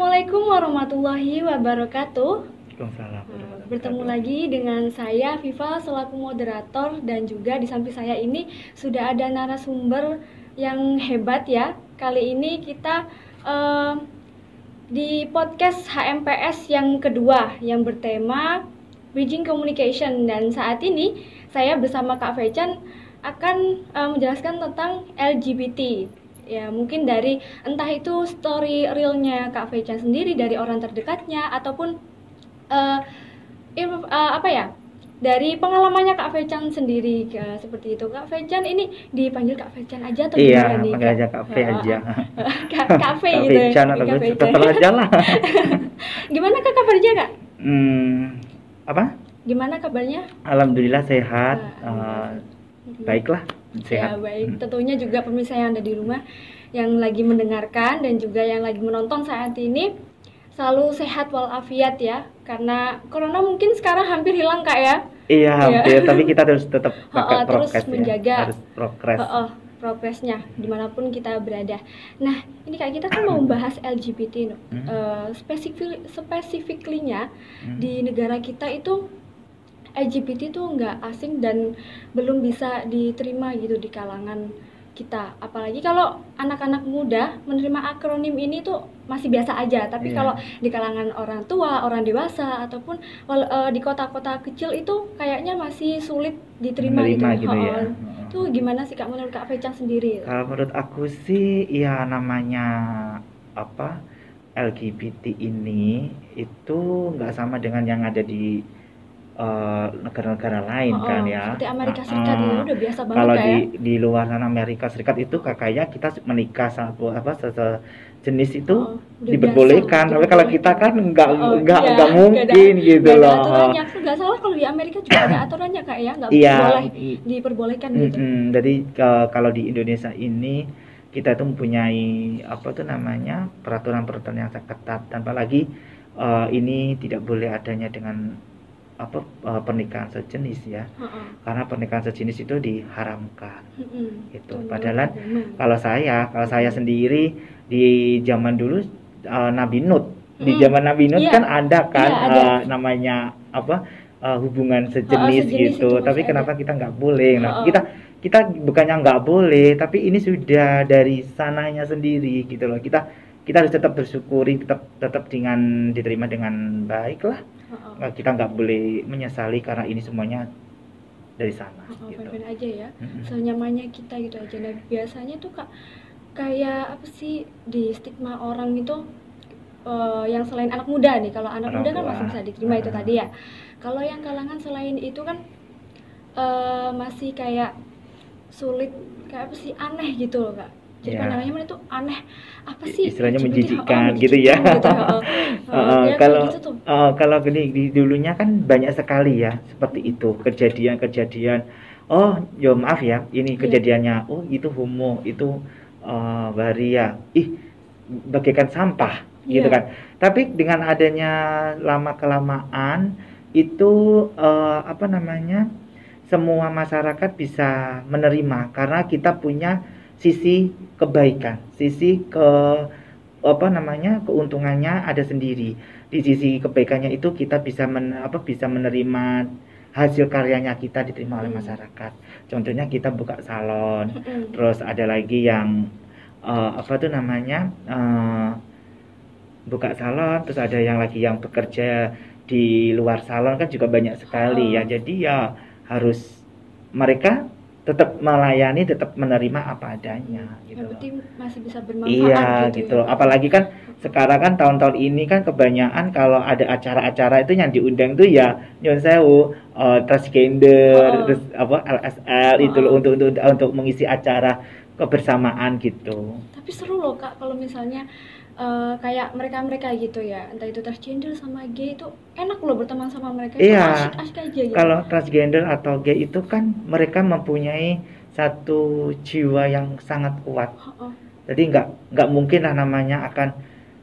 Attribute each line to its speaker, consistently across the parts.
Speaker 1: Assalamualaikum warahmatullahi wabarakatuh.
Speaker 2: Waalaikumsalam warahmatullahi
Speaker 1: Bertemu
Speaker 2: wabarakatuh.
Speaker 1: lagi dengan saya Viva selaku moderator, dan juga di samping saya ini sudah ada narasumber yang hebat ya. Kali ini kita di podcast HMPS yang kedua yang bertema Bridging Communication, dan saat ini saya bersama Kak Fechan akan menjelaskan tentang LGBT. Ya, mungkin dari entah itu story realnya Kak Fechan sendiri, dari orang terdekatnya, ataupun apa ya, dari pengalamannya Kak Fechan sendiri. Seperti itu. Kak Fechan ini dipanggil Kak Fechan aja atau
Speaker 2: Iya,
Speaker 1: gimana nih?
Speaker 2: panggil aja Kak Fe aja.
Speaker 1: Kak Fe
Speaker 2: Kak
Speaker 1: gitu ya.
Speaker 2: Fechan atau
Speaker 1: Kak Fechan.
Speaker 2: tetap aja lah.
Speaker 1: Gimana Kak kabarnya, Kak?
Speaker 2: Apa?
Speaker 1: Gimana kabarnya?
Speaker 2: Alhamdulillah sehat. Baiklah,
Speaker 1: Ya,
Speaker 2: sehat.
Speaker 1: baik. Tentunya juga pemirsa yang ada di rumah yang lagi mendengarkan dan juga yang lagi menonton saat ini selalu sehat walafiat ya. Karena corona mungkin sekarang hampir hilang, Kak ya.
Speaker 2: Iya, hampir. Tapi kita harus tetap pakai
Speaker 1: terus
Speaker 2: prokes
Speaker 1: menjaga
Speaker 2: ya. Harus prokes.
Speaker 1: progresnya dimanapun kita berada. Nah, ini Kak, kita kan mau membahas LGBT, spesifiknya di negara kita itu LGBT tuh nggak asing dan belum bisa diterima gitu di kalangan kita. Apalagi kalau anak-anak muda menerima akronim ini tuh masih biasa aja. Tapi kalau di kalangan orang tua, orang dewasa, ataupun di kota-kota kecil itu kayaknya masih sulit diterima gitu ya. Itu gimana sih Kak, menurut Kak Fechan sendiri?
Speaker 2: Kalau menurut aku sih ya namanya apa, LGBT ini itu nggak sama dengan yang ada di negara-negara lain kan ya.
Speaker 1: Seperti Amerika Serikat ya, udah biasa banget.
Speaker 2: Kalau
Speaker 1: di
Speaker 2: luar sana Amerika Serikat itu kayaknya kita menikah sama jenis itu diperbolehkan, tapi kalau kita kan nggak mungkin gitu loh.
Speaker 1: Aturannya nggak salah, kalau di Amerika juga ada aturannya Kak ya, nggak boleh diperbolehkan gitu.
Speaker 2: Jadi kalau di Indonesia ini kita tuh mempunyai apa tuh namanya peraturan-peraturan yang sangat ketat, tanpa lagi ini tidak boleh adanya dengan pernikahan sejenis ya. Karena pernikahan sejenis itu diharamkan. Gitu. Padahal kalau saya sendiri di zaman dulu Nabi Nuh, di zaman Nabi Nuh kan ada kan namanya hubungan sejenis gitu. Tapi kenapa kita nggak boleh? Nah, kita bukannya nggak boleh, tapi ini sudah dari sananya sendiri gitu loh. Kita harus tetap bersyukuri, tetap dengan diterima dengan baik lah. Kita nggak boleh menyesali karena ini semuanya dari sana. Gitu.
Speaker 1: Fan-fan aja ya, senyamannya kita gitu aja. Nah, biasanya tuh Kak, kayak apa sih di stigma orang itu yang selain anak muda nih. Kalau anak muda kan masih bisa diterima itu tadi ya. Kalau yang kalangan selain itu kan masih kayak sulit, kayak apa sih, aneh gitu loh Kak. Jadi pandangannya mana tuh aneh, apa sih
Speaker 2: istilahnya menjijikkan gitu ya. Kalau gini, di dulunya kan banyak sekali ya seperti itu kejadian. Ya maaf ya, ini kejadiannya itu homo, itu waria, bagaikan sampah gitu kan. Tapi dengan adanya lama kelamaan itu semua masyarakat bisa menerima karena kita punya sisi kebaikan, sisi keuntungannya ada sendiri. Di sisi kebaikannya itu kita bisa menerima hasil karyanya kita diterima oleh masyarakat. Contohnya kita buka salon, terus ada lagi yang buka salon, terus ada yang lagi yang bekerja di luar salon kan juga banyak sekali ya. Jadi ya harus mereka tetap melayani, tetap menerima apa adanya gitu.
Speaker 1: Yang penting masih bisa bermanfaat
Speaker 2: gitu. Apalagi kan sekarang kan tahun-tahun ini kan kebanyakan kalau ada acara-acara itu yang diundang tuh ya nyon sewu transgender, terus LSL itu loh, untuk mengisi acara kebersamaan gitu.
Speaker 1: Tapi seru loh Kak, kalau misalnya kayak mereka gitu ya, entah itu transgender sama gay, itu enak loh berteman sama mereka. Asik-asik aja gitu.
Speaker 2: Kalau transgender atau gay itu kan mereka mempunyai satu jiwa yang sangat kuat. Jadi nggak mungkin lah namanya akan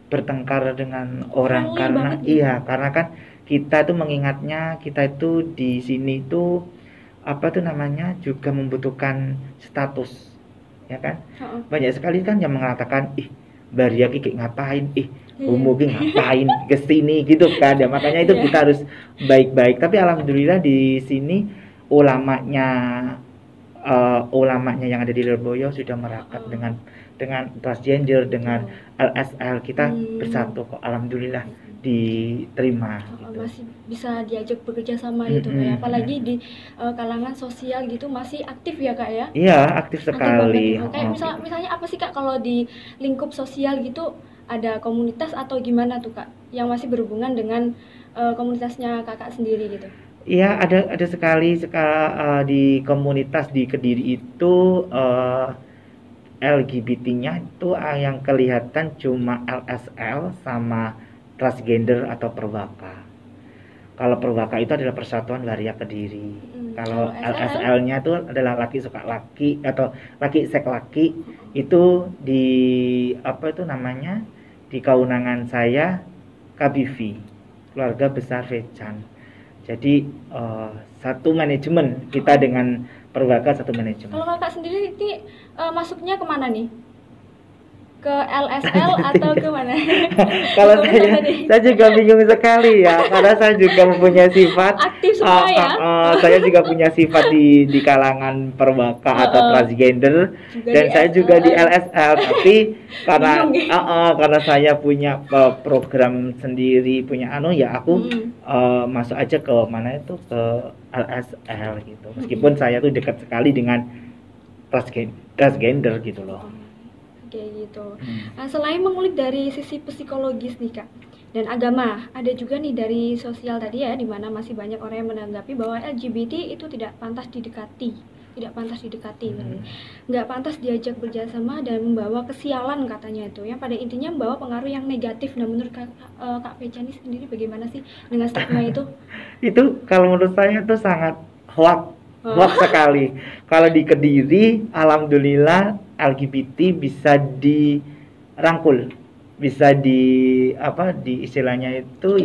Speaker 2: bertengkar dengan orang karena karena kan kita tuh mengingatnya, kita itu di sini tuh juga membutuhkan status, ya kan? Banyak sekali kan yang mengatakan Baria kayak ngapain, Homo ki ngapain kesini gitu kan ya, makanya itu kita harus baik-baik. Tapi alhamdulillah di sini ulamanya ulamanya yang ada di Lirboyo sudah merapat dengan transgender, dengan LSL, kita bersatu kok, alhamdulillah diterima gitu.
Speaker 1: Masih bisa diajak bekerja sama gitu kayak, apalagi di kalangan sosial gitu masih aktif ya Kak ya?
Speaker 2: Iya, aktif sekali.
Speaker 1: Aktif banget. Kayak misalnya apa sih Kak kalau di lingkup sosial gitu, ada komunitas atau gimana tuh Kak yang masih berhubungan dengan komunitasnya Kakak sendiri gitu?
Speaker 2: Iya, ada sekali di komunitas di Kediri itu LGBT-nya itu yang kelihatan cuma LSL sama transgender atau perwaka. Kalau perwaka itu adalah Persatuan Waria Kediri. Kalau LSL-nya itu adalah laki suka laki atau laki sek laki. Itu di apa itu namanya? Di keunangan saya KBV, Keluarga Besar Vecan. Jadi satu manajemen kita dengan perwaka, satu manajemen.
Speaker 1: Kalau Kakak sendiri ini masuknya kemana nih? Ke LSL atau ke mana?
Speaker 2: Kalau saya juga bingung sekali ya, karena saya juga mempunyai sifat
Speaker 1: aktif semua ya.
Speaker 2: Saya juga punya sifat di kalangan perwaka atau transgender, juga dan saya juga di LSL. Tapi karena saya punya program sendiri, punya ya aku masuk aja ke mana itu, ke LSL gitu. Meskipun saya tuh dekat sekali dengan transgender gitu loh.
Speaker 1: Kayak gitu. Nah, selain mengulik dari sisi psikologis nih Kak dan agama, ada juga nih dari sosial tadi ya, di mana masih banyak orang yang menanggapi bahwa LGBT itu tidak pantas didekati, nggak pantas diajak bekerjasama dan membawa kesialan katanya itu, yang pada intinya membawa pengaruh yang negatif. Nah, menurut Kak Vecan sendiri bagaimana sih dengan stigma itu?
Speaker 2: Itu kalau menurut saya itu sangat hoax sekali. Kalau di Kediri, alhamdulillah LGBT bisa dirangkul, bisa di istilahnya itu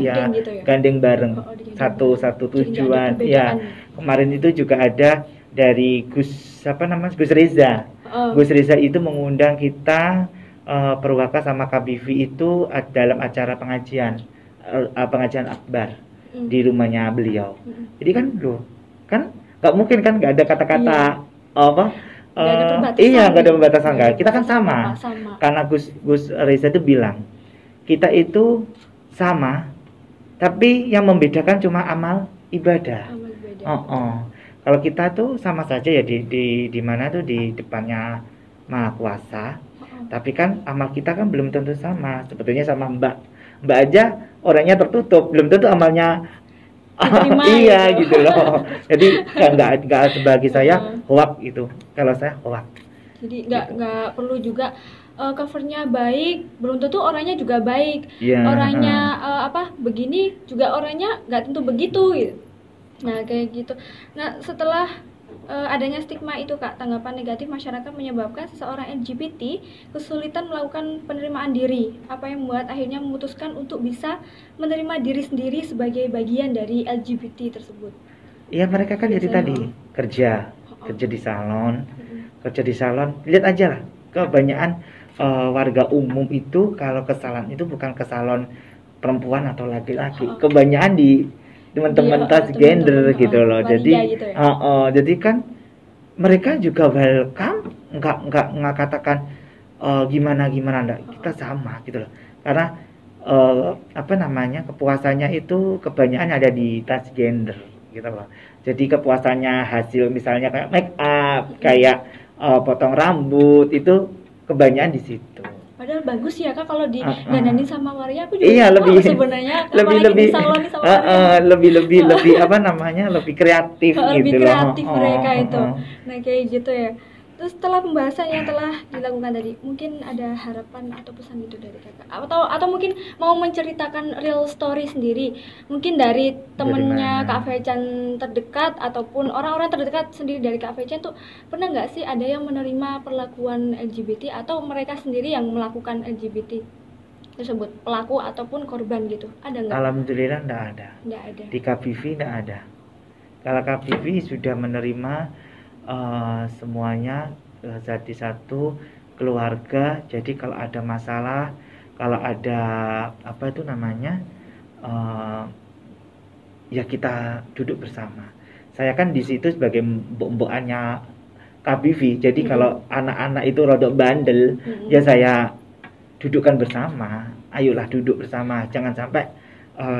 Speaker 2: gandeng bareng, satu tujuan. Ya, kemarin itu juga ada dari Gus Reza. Gus Reza itu mengundang kita perwaka sama KBV itu dalam acara pengajian akbar di rumahnya beliau. Jadi kan nggak mungkin kan, nggak ada kata-kata nggak ada pembatasan kan, kita kan sama. Karena Gus Reza itu bilang kita itu sama, tapi yang membedakan cuma amal ibadah. Kalau kita tuh sama saja ya di mana tuh, di depannya Maha Kuasa, tapi kan amal kita kan belum tentu sama. Sebetulnya sama Mbak aja orangnya tertutup, belum tentu amalnya iya gitu loh. Jadi nggak sebagai saya hoak gitu. Kalau saya hoak.
Speaker 1: Jadi nggak perlu juga covernya baik, belum tentu orangnya juga baik. Orangnya begini juga orangnya nggak tentu begitu. Gitu. Nah kayak gitu. Nah setelah adanya stigma itu Kak, tanggapan negatif masyarakat menyebabkan seseorang LGBT kesulitan melakukan penerimaan diri, apa yang membuat akhirnya memutuskan untuk bisa menerima diri sendiri sebagai bagian dari LGBT tersebut.
Speaker 2: Iya, mereka kan jadi tadi kerja di salon, lihat aja lah, kebanyakan warga umum itu kalau ke salon itu bukan ke salon perempuan atau laki-laki, kebanyakan di teman-teman transgender gitu loh. Jadi gitu ya? Jadi kan mereka juga welcome, nggak katakan gimana enggak, kita sama gitu loh. Karena kepuasannya itu kebanyakan ada di transgender gitu loh. Jadi kepuasannya hasil misalnya kayak make up, kayak potong rambut, itu kebanyakan di situ.
Speaker 1: Padahal bagus ya Kak kalau didandanin sama waria. Aku juga
Speaker 2: lebih
Speaker 1: sebenarnya
Speaker 2: lebih
Speaker 1: salon sama waria.
Speaker 2: lebih lebih kreatif
Speaker 1: lebih kreatif mereka itu. Nah kayak gitu ya. Terus setelah pembahasan yang telah dilakukan tadi, mungkin ada harapan atau pesan gitu dari Kakak, atau mungkin mau menceritakan real story sendiri, mungkin dari temennya Kak Vecan terdekat ataupun orang-orang terdekat sendiri dari Kak Vecan tuh pernah nggak sih ada yang menerima perlakuan LGBT atau mereka sendiri yang melakukan LGBT tersebut, pelaku ataupun korban gitu, ada nggak?
Speaker 2: Alhamdulillah nggak ada. Di KBV nggak ada. Kalau KBV sudah menerima semuanya jadi satu keluarga. Jadi kalau ada masalah, kalau ada apa itu namanya, eh, ya kita duduk bersama. Saya kan di situ sebagai mbok-mbokannya KBV, jadi kalau anak-anak itu rodok bandel, ya saya dudukkan bersama. Ayolah duduk bersama, jangan sampai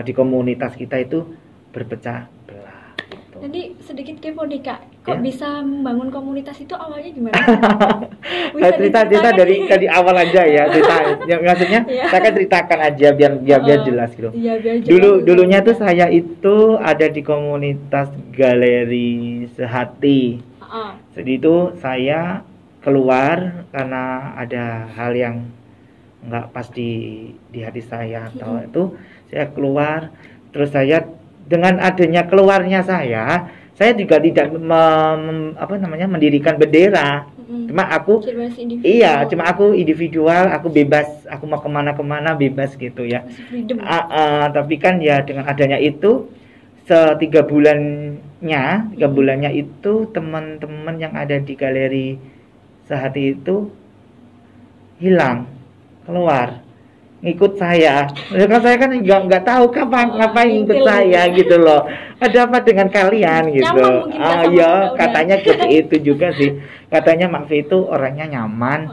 Speaker 2: di komunitas kita itu berpecah belah gitu.
Speaker 1: Jadi sedikit kepo nih Kak, kok
Speaker 2: Ya.
Speaker 1: bisa membangun komunitas itu awalnya gimana?
Speaker 2: Cerita dari awal aja ya, cerita ya, maksudnya
Speaker 1: Iya.
Speaker 2: saya kan ceritakan aja biar jelas gitu.
Speaker 1: Iya, biar jelas.
Speaker 2: Dulunya tuh saya itu ada di komunitas Galeri Sehati. Jadi itu saya keluar karena ada hal yang nggak pas di hati saya atau itu saya keluar, terus saya dengan adanya keluarnya saya juga tidak mendirikan bendera. Cuma aku cuma aku individual, aku bebas, aku mau kemana-kemana bebas gitu ya. Tapi kan ya dengan adanya itu tiga bulannya itu teman-teman yang ada di Galeri Sehati itu hilang, keluar ngikut saya. Kan saya kan nggak tahu ngapain ikut saya gitu loh. Ada apa dengan kalian gitu? Ya katanya seperti itu juga sih. Katanya Mak V itu orangnya nyaman,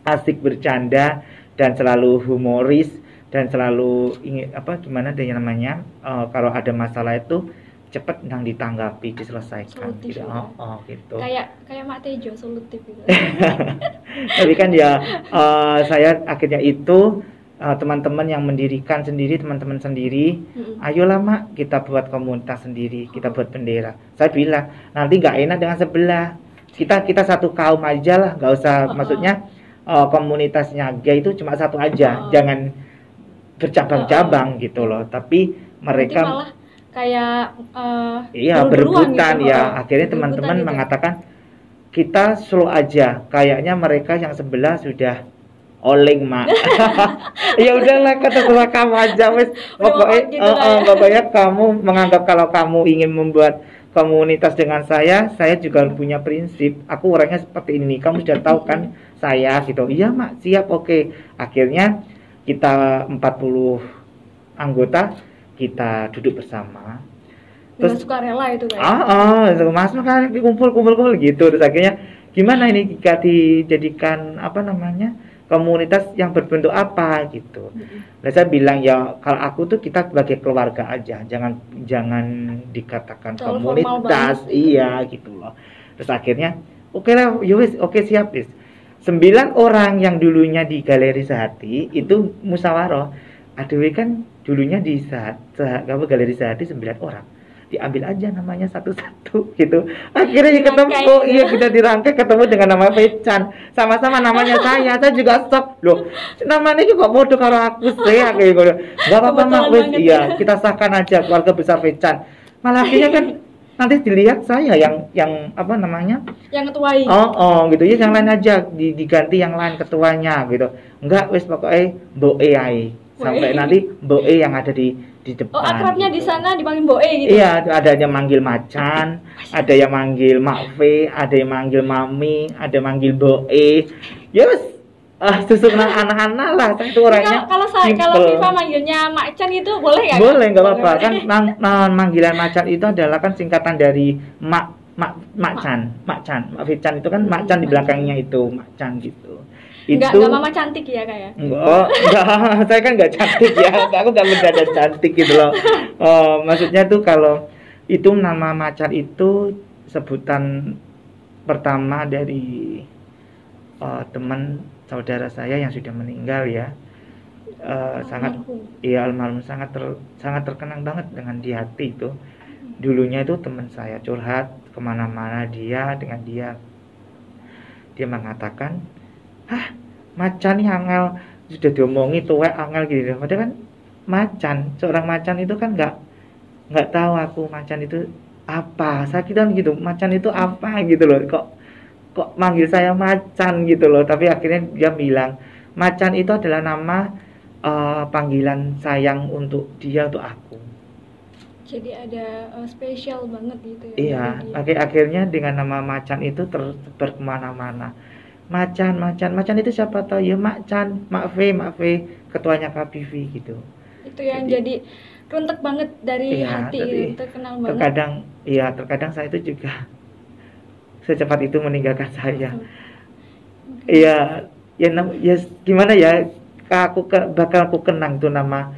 Speaker 2: asik bercanda dan selalu humoris dan selalu ingin gimana deh namanya, kalau ada masalah itu cepat yang ditanggapi, diselesaikan
Speaker 1: solutif,
Speaker 2: gitu. Gitu.
Speaker 1: Kayak Mak Tejo solutif gitu.
Speaker 2: Tapi kan ya saya akhirnya itu teman-teman yang mendirikan sendiri, teman-teman sendiri, ayolah Mak, kita buat komunitas sendiri, kita buat bendera. Saya bilang nanti nggak enak dengan sebelah, kita satu kaum aja lah, nggak usah maksudnya komunitasnya gay itu cuma satu aja, jangan bercabang-cabang gitu loh. Tapi mereka
Speaker 1: malah kayak
Speaker 2: berebutan
Speaker 1: gitu.
Speaker 2: Akhirnya teman-teman gitu mengatakan kita slow aja, kayaknya mereka yang sebelah sudah oleng Mak. Ya udahlah, kata sama kamu aja wes, pokoknya kamu menganggap kalau kamu ingin membuat komunitas dengan saya juga punya prinsip, aku orangnya seperti ini, kamu sudah tahu kan saya gitu. Iya Mak, siap, oke. Akhirnya kita 40 anggota kita duduk bersama.
Speaker 1: Terus sukarela itu kayak.
Speaker 2: Mas kan kumpul gitu. Terus akhirnya gimana ini jika dijadikan komunitas yang berbentuk apa gitu. Nah, saya bilang ya kalau aku tuh kita sebagai keluarga aja, jangan dikatakan terlalu komunitas, gitu loh. Terus akhirnya oke lah, yowes, oke siap wis. 9 orang yang dulunya di Galeri Sehati itu musyawarah. Aduh kan dulunya di Galeri Sehati 9 orang. Diambil aja namanya satu-satu gitu. Akhirnya ketemu, kita dirangkai ketemu dengan nama Fechan. Sama-sama namanya saya juga stok. Loh, namanya kok bodoh kalau aku saya kayak gitu. Enggak apa-apa Mak, wes kita sahkan aja keluarga besar Fechan. Malah akhirnya kan nanti dilihat saya yang
Speaker 1: yang ketuai.
Speaker 2: Gitu ya, yang lain aja diganti yang lain ketuanya gitu. Enggak, wes pokoknya Mbok E ae. Sampai nanti Mbok E yang ada di depan.
Speaker 1: Akrabnya
Speaker 2: gitu.
Speaker 1: Di sana dipanggil Mbok E gitu.
Speaker 2: Iya, ada yang manggil Macan, ada yang manggil Mak V, ada yang manggil Mami, ada yang manggil Mbok E. Yes. Susunan anak-anak lah, saya itu orangnya.
Speaker 1: Kalau Viva manggilnya Macan itu boleh ya?
Speaker 2: Boleh, enggak apa-apa. Kan manggilan Macan itu adalah kan singkatan dari Macan. Mak Vican itu kan Macan di belakangnya itu, Macan gitu.
Speaker 1: Enggak mama cantik ya kayak?
Speaker 2: Enggak, saya kan enggak cantik ya, aku enggak mendadak cantik gitu loh. Maksudnya tuh kalau itu nama Macan itu sebutan pertama dari teman saudara saya yang sudah meninggal ya. Almarhum sangat terkenang banget dengan di hati itu. Dulunya itu teman saya curhat kemana-mana dia mengatakan, Macan nih angel, sudah diomongi tuwek angel gitu. Padahal kan seorang macan itu kan nggak tahu aku macan itu apa. Saya kira gitu, macan itu apa gitu loh. Kok manggil saya macan gitu loh. Tapi akhirnya dia bilang macan itu adalah nama panggilan sayang untuk dia, untuk aku.
Speaker 1: Jadi ada spesial banget gitu ya.
Speaker 2: Iya, akhirnya dengan nama Macan itu tersebar kemana-mana. Macan itu siapa tahu ya Macan, Mak V. ketuanya KBV gitu.
Speaker 1: Itu yang jadi runtek banget dari
Speaker 2: Iya,
Speaker 1: hati
Speaker 2: tapi
Speaker 1: gitu, terkenal banget.
Speaker 2: terkadang saya itu juga secepat itu meninggalkan saya.
Speaker 1: Oke.
Speaker 2: Iya, ya gimana ya? Bakal aku kenang tuh nama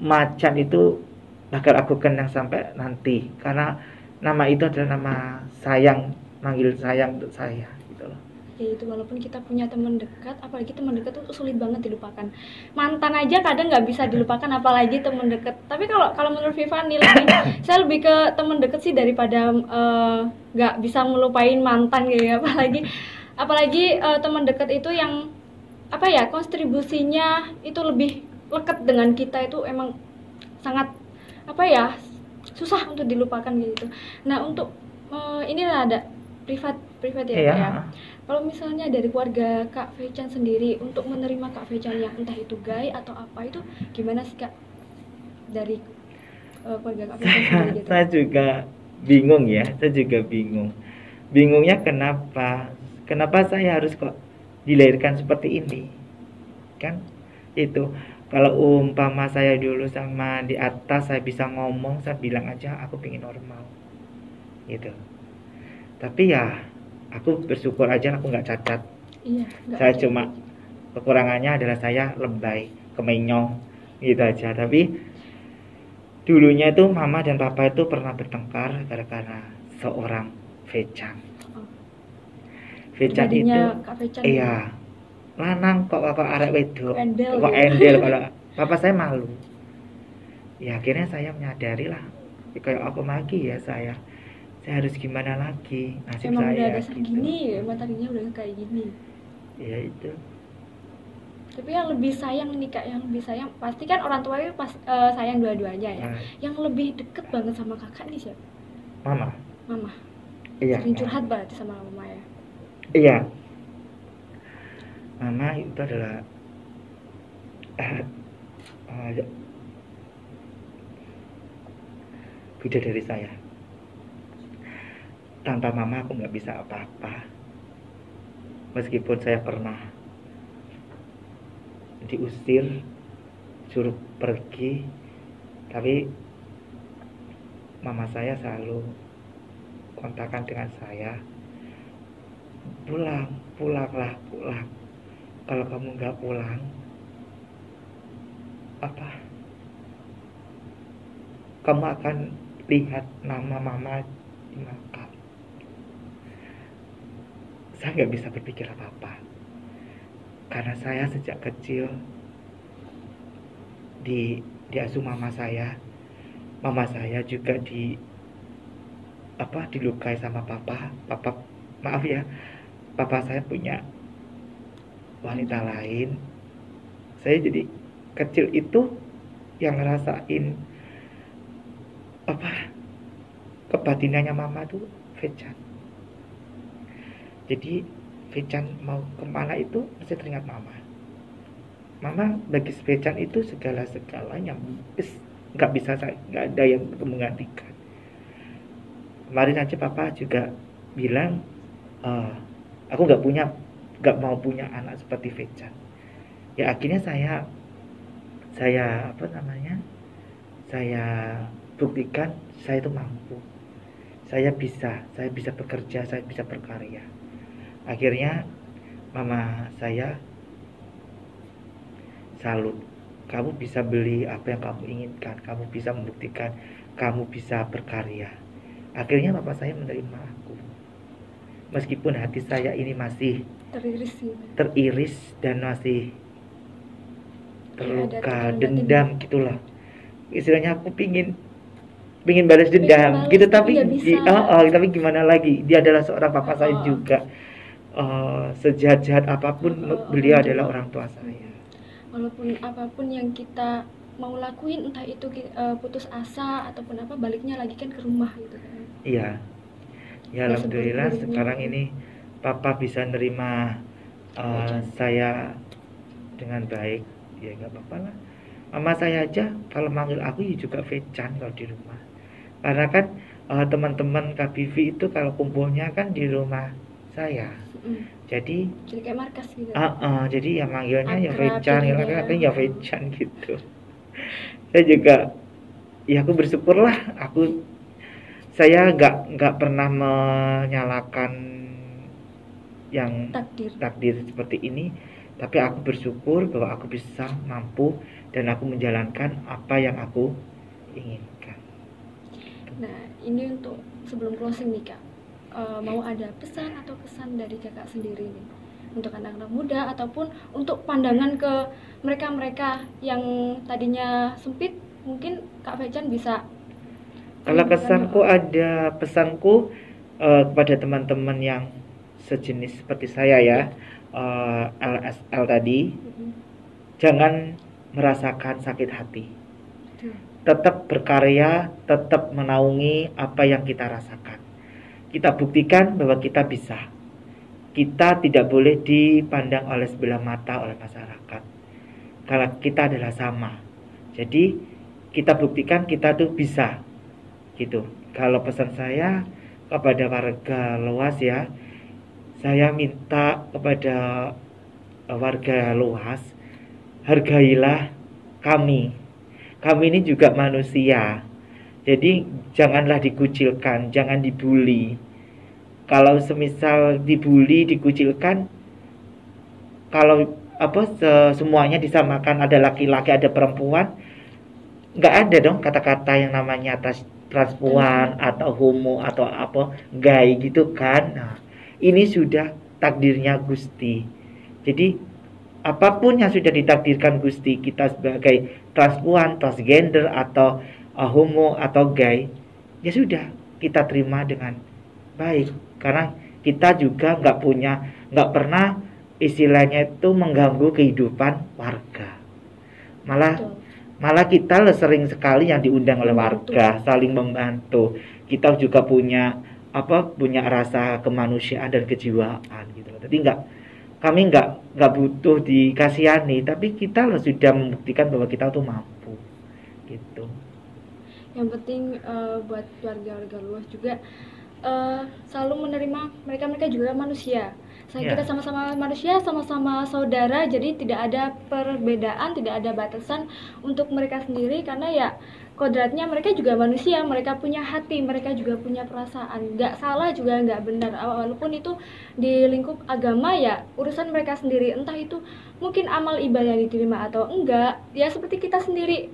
Speaker 2: Macan itu, bakal aku kenang sampai nanti, karena nama itu adalah nama sayang, manggil sayang untuk saya gitu loh.
Speaker 1: Ya itu, walaupun kita punya teman dekat, apalagi teman dekat itu sulit banget dilupakan. Mantan aja kadang nggak bisa dilupakan, apalagi teman dekat. Tapi kalau kalau menurut Viva nih, saya lebih ke teman dekat sih daripada nggak bisa ngelupain mantan gitu ya. Apalagi teman dekat itu yang apa ya, kontribusinya itu lebih lekat dengan kita, itu emang sangat apa ya, susah untuk dilupakan gitu. Nah untuk inilah ada privat ya
Speaker 2: Iya.
Speaker 1: Kak ya. Kalau misalnya dari keluarga Kak Fechan sendiri untuk menerima Kak Fechan yang entah itu gay atau apa, itu gimana sih Kak dari keluarga Kak Fechan sendiri gitu?
Speaker 2: Saya juga bingung ya, saya juga bingung. Bingungnya kenapa saya harus kok dilahirkan seperti ini, kan? Itu kalau umpama saya dulu sama di atas, saya bisa ngomong, saya bilang aja aku pengen normal gitu. Tapi ya aku bersyukur aja aku nggak cacat.
Speaker 1: Iya, nggak
Speaker 2: Saya
Speaker 1: ada.
Speaker 2: cuma kekurangannya adalah saya lebay, kemenyong gitu aja. Tapi dulunya itu mama dan papa itu pernah bertengkar gara-gara seorang Fechan.
Speaker 1: Oh,
Speaker 2: Fechan itu
Speaker 1: pribadinya Kak Fechan ya?
Speaker 2: iya, lanang kok arek wedok,
Speaker 1: Endel
Speaker 2: kok
Speaker 1: gitu.
Speaker 2: endel. Kalau papa saya malu. Ya akhirnya saya menyadari lah, ya, kayak aku lagi ya saya harus gimana lagi, nasib
Speaker 1: Emang udah
Speaker 2: saya
Speaker 1: dasar
Speaker 2: gitu.
Speaker 1: gini, materinya udah kayak gini.
Speaker 2: Ya itu.
Speaker 1: Tapi yang lebih sayang nih Kak, yang lebih sayang pasti kan orang tua itu sayang dua-duanya ya.
Speaker 2: Nah,
Speaker 1: Yang lebih deket banget sama kakak nih siapa?
Speaker 2: mama.
Speaker 1: Mama.
Speaker 2: Iya.
Speaker 1: Sering
Speaker 2: Mama.
Speaker 1: curhat berarti sama mama ya.
Speaker 2: Iya. Mama itu adalah beda dari saya. Tanpa mama aku nggak bisa apa-apa. Meskipun saya pernah diusir, suruh pergi, tapi mama saya selalu kontakkan dengan saya. Pulanglah, pulang. Kalau kamu nggak pulang, kamu akan lihat nama mama di makam. Saya nggak bisa berpikir apa-apa, karena saya sejak kecil diasuh mama saya juga dilukai sama papa. Maaf ya, papa saya punya wanita lain. Saya jadi kecil itu yang ngerasain kebatinannya mama tuh Fechan. Jadi Fechan mau kemana itu mesti teringat mama. Mama bagi Fechan itu segala-segalanya, nggak ada yang menggantikan. Kemarin aja papa juga bilang, aku nggak mau punya anak seperti Fechan. Ya akhirnya saya buktikan saya itu mampu. Saya bisa bekerja, saya bisa berkarya. Akhirnya mama saya salut. Kamu bisa beli apa yang kamu inginkan, kamu bisa membuktikan kamu bisa berkarya. Akhirnya bapak saya menerima aku. Meskipun hati saya ini masih teriris dan masih terluka, dendam gitulah. Istilahnya aku pingin balas dendam gitu, tapi tapi gimana lagi, dia adalah seorang papa saya juga. Sejahat-jahat apapun beliau adalah orang tua saya.
Speaker 1: Walaupun apapun yang kita mau lakuin, entah itu putus asa ataupun apa, baliknya lagi kan ke rumah gitu kan.
Speaker 2: Iya. Ya alhamdulillah sekarang ini papa bisa nerima saya dengan baik. Ya nggak apa-apa lah. Mama saya aja kalau manggil aku ya juga Fechan kalau di rumah. Karena kan teman-teman KBV itu kalau kumpulnya kan di rumah saya.
Speaker 1: Mm.
Speaker 2: Jadi
Speaker 1: Jadi kayak markas gitu.
Speaker 2: jadi ya manggilnya ya
Speaker 1: Akrab
Speaker 2: Fechan,
Speaker 1: jadinya.
Speaker 2: kan ya Fechan gitu. Saya juga, ya aku bersyukur lah, saya nggak pernah menyalahkan yang
Speaker 1: Takdir.
Speaker 2: takdir seperti ini, tapi aku bersyukur bahwa aku bisa mampu dan aku menjalankan apa yang aku inginkan.
Speaker 1: Nah, ini untuk sebelum closing nih Kak, mau ada pesan atau kesan dari Kakak sendiri nih untuk anak-anak muda ataupun untuk pandangan ke mereka-mereka yang tadinya sempit, mungkin Kak Fechan bisa.
Speaker 2: Kalau kesanku, ada pesanku kepada teman-teman yang sejenis seperti saya ya, LSL tadi, jangan merasakan sakit hati. Tetap berkarya, tetap menaungi apa yang kita rasakan. Kita buktikan bahwa kita bisa. Kita tidak boleh dipandang oleh sebelah mata oleh masyarakat. Kalau kita adalah sama. Jadi kita buktikan kita tuh bisa. Gitu. Kalau pesan saya kepada warga luas ya, saya minta kepada warga luas, hargailah kami. Kami ini juga manusia. Jadi janganlah dikucilkan, jangan dibully. Kalau semisal dibully, dikucilkan, kalau semuanya disamakan, ada laki-laki, ada perempuan, nggak ada dong kata-kata yang namanya transpuan atau homo atau apa gay gitu kan. Nah, ini sudah takdirnya Gusti. Jadi apapun yang sudah ditakdirkan Gusti, kita sebagai transpuan, transgender atau homo atau gay, ya sudah kita terima dengan baik, karena kita juga nggak pernah istilahnya itu mengganggu kehidupan warga. Malah kita sering sekali yang diundang oleh warga, saling membantu. Kita juga punya rasa kemanusiaan dan kejiwaan gitu. Jadi kami nggak butuh dikasihani, tapi kita sudah membuktikan bahwa kita tuh mampu gitu.
Speaker 1: Yang penting buat warga-warga luas juga selalu menerima mereka juga manusia. Kita sama-sama manusia, sama-sama saudara, jadi tidak ada perbedaan, tidak ada batasan untuk mereka sendiri, karena ya kodratnya mereka juga manusia, mereka punya hati, mereka juga punya perasaan. Nggak salah juga nggak benar, walaupun itu di lingkup agama ya urusan mereka sendiri, entah itu mungkin amal ibadah diterima atau enggak, ya seperti kita sendiri.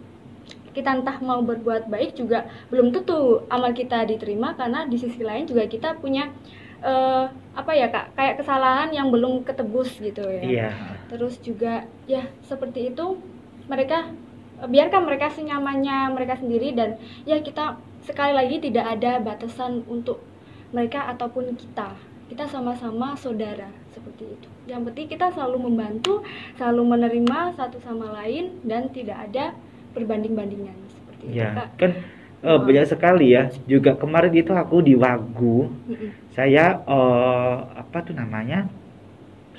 Speaker 1: Kita entah mau berbuat baik juga belum tentu amal kita diterima, karena di sisi lain juga kita punya kayak kesalahan yang belum ketebus gitu ya.
Speaker 2: Iya.
Speaker 1: Terus juga ya seperti itu, biarkan mereka senyamannya mereka sendiri, dan ya kita sekali lagi tidak ada batasan untuk mereka ataupun kita sama-sama saudara seperti itu. Yang penting kita selalu membantu, selalu menerima satu sama lain, dan tidak ada perbanding-bandingan seperti itu Kak.
Speaker 2: Kan banyak sekali ya. Juga kemarin itu aku di Wagu, saya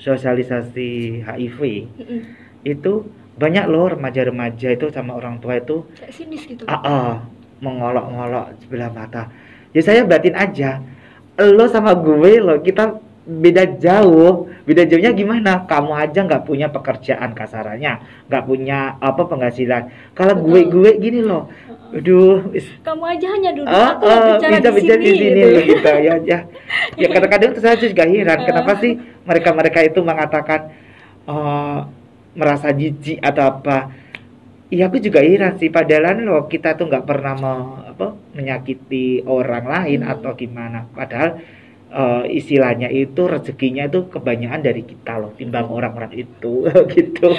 Speaker 2: sosialisasi HIV. Itu banyak loh remaja-remaja itu sama orang tua itu
Speaker 1: kayak sinis gitu.
Speaker 2: Mengolok-ngolok sebelah mata. Ya saya batin aja, lo sama gue lo, kita beda jauhnya gimana? Kamu aja nggak punya pekerjaan, kasarannya nggak punya penghasilan. Kalau gue gini loh, aduh,
Speaker 1: kamu aja hanya duduk atau bicara di sini
Speaker 2: loh gitu ya. Ya kadang-kadang tuh saya juga heran, kenapa sih mereka itu mengatakan merasa jijik atau apa. Iya, aku juga heran sih, padahal loh kita tuh nggak pernah menyakiti orang lain atau gimana. Padahal istilahnya itu rezekinya itu kebanyakan dari kita loh, timbang orang-orang itu gitu.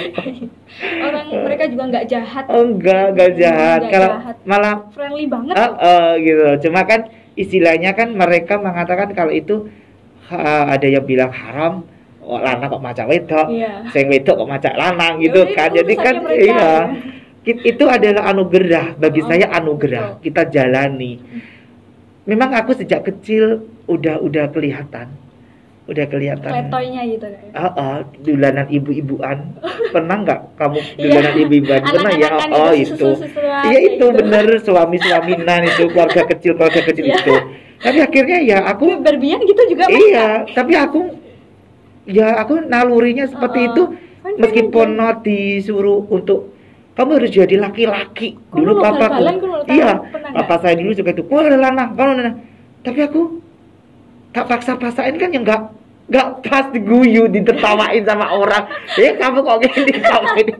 Speaker 1: Mereka juga nggak jahat.
Speaker 2: Enggak jahat. Kalau malah
Speaker 1: friendly banget.
Speaker 2: Gitu. Cuma kan istilahnya kan mereka mengatakan kalau itu ada yang bilang haram, lanang kok macak wedok, sing wedok kok macak lanang gitu kan. Jadi kan itu adalah anugerah bagi saya, anugerah kita jalani. Memang aku sejak kecil udah kelihatan
Speaker 1: letoynya gitu kan.
Speaker 2: Dulanan ibu-ibuan. Pernah nggak kamu dulanan ibu-ibuan? Pernah ya? Itu. Iya itu bener, suami-suaminan itu, keluarga kecil itu. Tapi akhirnya ya aku
Speaker 1: berbian gitu juga Mas.
Speaker 2: iya, tapi aku nalurinya seperti itu, meskipun not disuruh untuk kamu harus jadi laki-laki. Dulu papaku, iya, papa saya dulu juga itu, wah lanang, kalau lanang. Tapi aku tak paksa-paksain kan yang nggak pas, diguyu, ditertawain sama orang. Kamu kok gini, kamu ini.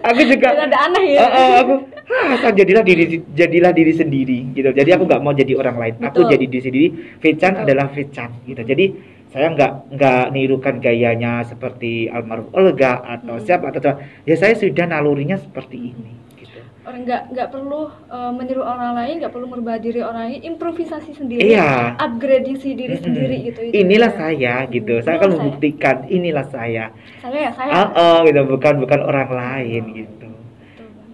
Speaker 2: Aku juga
Speaker 1: ada aneh ya.
Speaker 2: Aku jadilah diri sendiri gitu. Jadi aku nggak mau jadi orang lain. Betul. Aku jadi diri sendiri. Fechan adalah Fechan gitu. Jadi saya nggak nirukan gayanya seperti almarhum Olga atau siapa atau ya saya sudah nalurinya seperti ini gitu.
Speaker 1: Orang nggak perlu meniru orang lain, nggak perlu merubah diri orang lain, improvisasi sendiri, upgrading si diri sendiri gitu.
Speaker 2: Inilah saya gitu. Saya akan membuktikan inilah saya.
Speaker 1: Saya.
Speaker 2: Gitu, bukan orang lain gitu.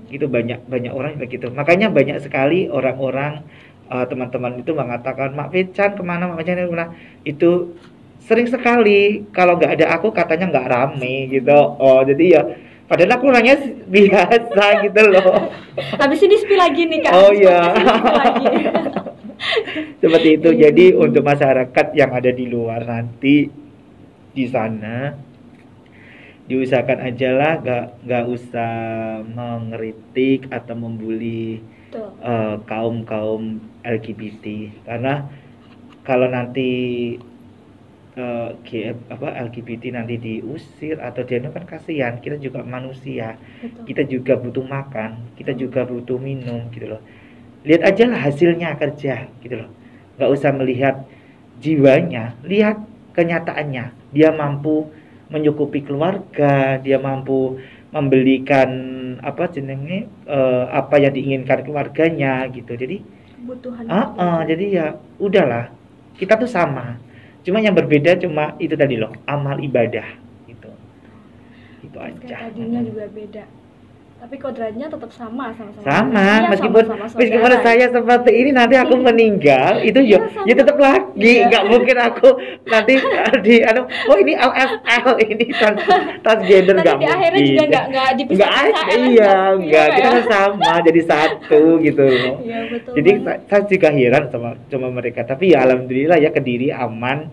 Speaker 2: Itu banyak orang begitu. Makanya banyak sekali orang-orang teman-teman itu mengatakan Mak Fechan kemana, Mak Fechan kemana. Itu sering sekali kalau nggak ada aku katanya nggak rame gitu. Jadi ya padahal aku orangnya biasa gitu loh.
Speaker 1: Habis ini spill lagi nih Kak.
Speaker 2: Iya. Seperti itu. Jadi untuk masyarakat yang ada di luar nanti di sana diusahakan aja lah nggak usah mengkritik atau membuli kaum LGBT, karena kalau nanti LGBT nanti diusir atau dia kan kasihan, kita juga manusia. Betul. Kita juga butuh makan, kita juga butuh minum gitu loh. Lihat aja lah hasilnya kerja gitu loh, nggak usah melihat jiwanya, lihat kenyataannya. Dia mampu mencukupi keluarga, dia mampu membelikan apa yang diinginkan keluarganya gitu. Jadi
Speaker 1: kebutuhan
Speaker 2: jadi ya udahlah, kita tuh sama. Cuma yang berbeda cuma itu tadi loh, amal ibadah gitu. Itu aja.
Speaker 1: Tadinya juga beda. Tapi kodratnya tetap sama.
Speaker 2: Ya, meskipun saya seperti ini nanti aku meninggal itu ya tetap lagi, nggak mungkin aku nanti ini LSL ini transgender nggak mungkin.
Speaker 1: Di akhirnya juga nggak dipisahkan.
Speaker 2: Nggak kita kan sama jadi satu gitu loh.
Speaker 1: Iya, betul.
Speaker 2: Jadi saya juga heran sama mereka, tapi ya alhamdulillah ya Kediri aman,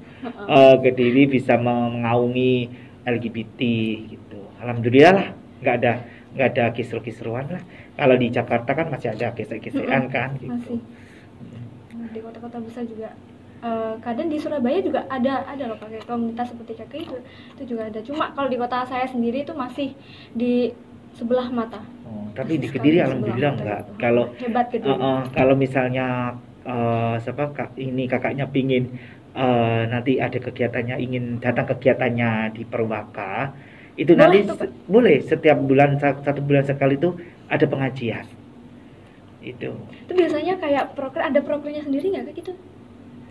Speaker 2: Kediri bisa mengaungi LGBT gitu. Alhamdulillah lah, nggak ada kisru-kisruan lah. Kalau di Jakarta kan masih ada kisah-kisahan kan gitu.
Speaker 1: Masih. Di kota-kota besar juga kadang di Surabaya juga ada loh pakai komunitas seperti kakek itu juga ada. Cuma kalau di kota saya sendiri itu masih di sebelah mata.
Speaker 2: Tapi di Kediri alhamdulillah enggak. Kalau
Speaker 1: hebat Kediri.
Speaker 2: Kalau misalnya kakaknya pingin nanti ada kegiatannya, ingin datang kegiatannya di Perwaka, itu boleh, nanti boleh setiap bulan, 1 bulan sekali itu ada pengajian. Itu
Speaker 1: biasanya kayak ada programnya sendiri nggak kayak gitu?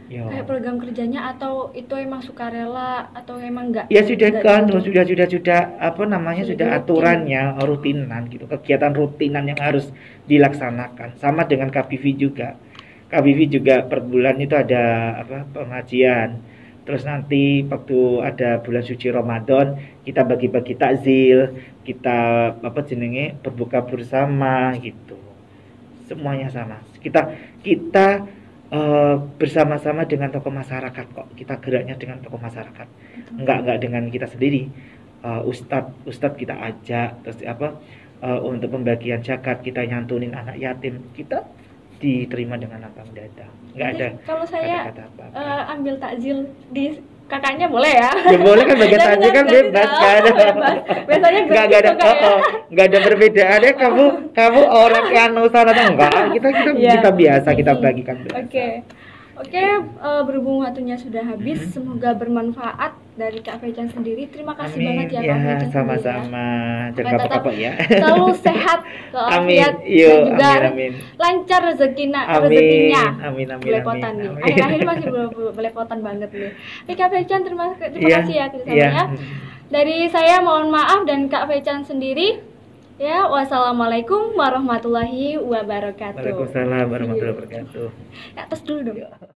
Speaker 1: Kayak program kerjanya atau itu emang sukarela atau emang enggak?
Speaker 2: Ya sudah kan, sudah sudah aturannya, rutinan gitu, kegiatan rutinan yang harus dilaksanakan. Sama dengan KBV juga. KBV juga per bulan itu ada pengajian. Terus nanti waktu ada bulan suci Ramadan kita bagi-bagi takzil, kita berbuka bersama gitu. Semuanya sama. Kita bersama-sama dengan tokoh masyarakat kok. Kita geraknya dengan tokoh masyarakat. Enggak dengan kita sendiri. Ustadz kita ajak, terus untuk pembagian zakat kita nyantunin anak yatim, kita diterima dengan lapang dada. Enggak ada.
Speaker 1: Kalau saya ambil takjil di kakaknya boleh ya?
Speaker 2: Ya boleh kan, bagian takjil kan bebas kan.
Speaker 1: Biasanya
Speaker 2: enggak ada perbedaan ya, kamu orang yang sana atau enggak? Kita biasa, kita bagikan.
Speaker 1: Oke, berhubung waktunya sudah habis, semoga bermanfaat dari Kak Fechan sendiri. Terima kasih banget ya Kak Fechan.
Speaker 2: Sama-sama. Jangan kapok-kapok ya.
Speaker 1: Selalu sehat, walafiat, dan juga lancar rezekinya.
Speaker 2: Amin.
Speaker 1: Belepotan nih. Akhir-akhir masih belepotan banget nih. Kak Fechan, terima kasih ya kerjasamanya. Dari saya mohon maaf dan Kak Fechan sendiri. Ya, wassalamualaikum warahmatullahi wabarakatuh.
Speaker 2: Waalaikumsalam warahmatullahi wabarakatuh.
Speaker 1: Atas dulu dong.